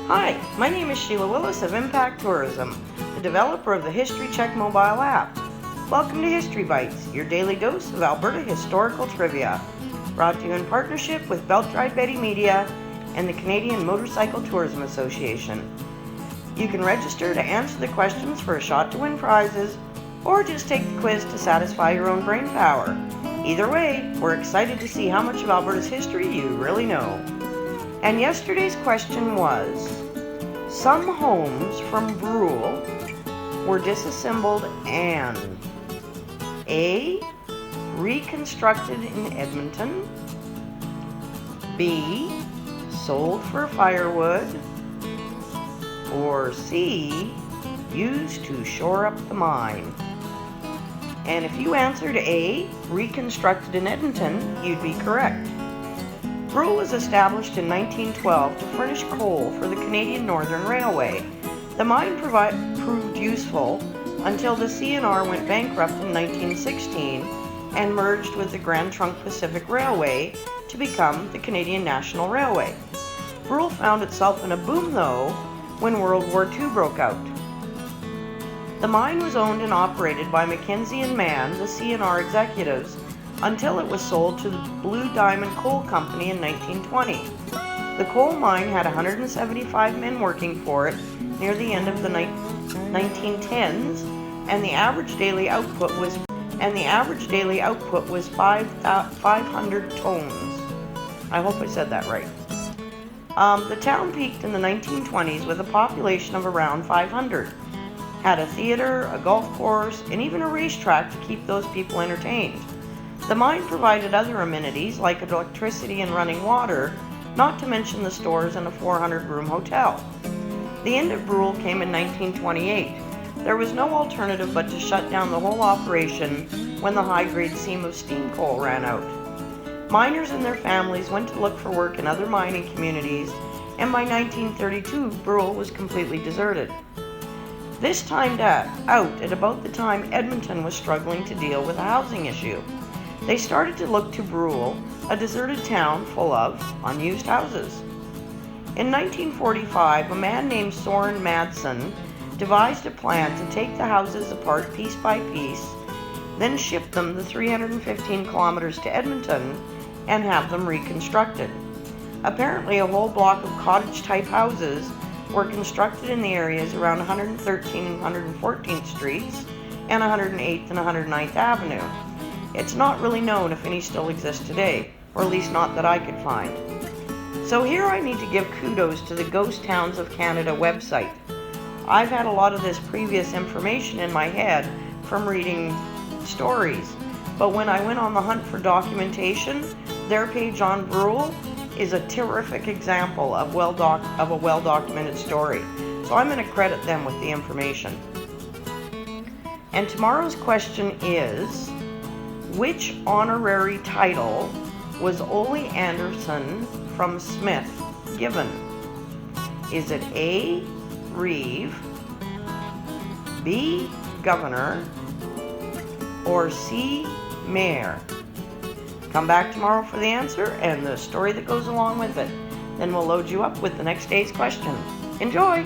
Hi, my name is Sheila Willis of Impact Tourism, the developer of the History Check mobile app. Welcome to History Bytes, your daily dose of Alberta Historical Trivia, brought to you in partnership with Belt-Dried Betty Media and the Canadian Motorcycle Tourism Association. You can register to answer the questions for a shot to win prizes, or just take the quiz to satisfy your own brain power. Either way, we're excited to see how much of Alberta's history you really know. And yesterday's question was, some homes from Brule were disassembled and A. Reconstructed in Edmonton, B. Sold for firewood, or C. Used to shore up the mine. And if you answered A. Reconstructed in Edmonton, you'd be correct. Brule was established in 1912 to furnish coal for the Canadian Northern Railway. The mine proved useful until the CNR went bankrupt in 1916 and merged with the Grand Trunk Pacific Railway to become the Canadian National Railway. Brule found itself in a boom, though, when World War II broke out. The mine was owned and operated by Mackenzie and Mann, the CNR executives, until it was sold to the Blue Diamond Coal Company in 1920. The coal mine had 175 men working for it near the end of the 1910s, and the average daily output was 500 tons. I hope I said that right. The town peaked in the 1920s with a population of around 500. Had a theater, a golf course, and even a racetrack to keep those people entertained. The mine provided other amenities like electricity and running water, not to mention the stores and a 400-room hotel. The end of Brule came in 1928. There was no alternative but to shut down the whole operation when the high-grade seam of steam coal ran out. Miners and their families went to look for work in other mining communities, and by 1932, Brule was completely deserted. This timed out at about the time Edmonton was struggling to deal with a housing issue. They started to look to Brule, a deserted town full of unused houses. In 1945, a man named Soren Madsen devised a plan to take the houses apart piece by piece, then ship them the 315 kilometers to Edmonton and have them reconstructed. Apparently, a whole block of cottage-type houses were constructed in the areas around 113th and 114th Streets and 108th and 109th Avenue. It's not really known if any still exist today, or at least not that I could find. So here I need to give kudos to the Ghost Towns of Canada website. I've had a lot of this previous information in my head from reading stories, but when I went on the hunt for documentation, their page on Brule is a terrific example of a well-documented story. So I'm going to credit them with the information. And tomorrow's question is, which honorary title was Ole Anderson from Smith given? Is it A. Reeve, B. Governor, or C. Mayor? Come back tomorrow for the answer and the story that goes along with it. Then we'll load you up with the next day's question. Enjoy!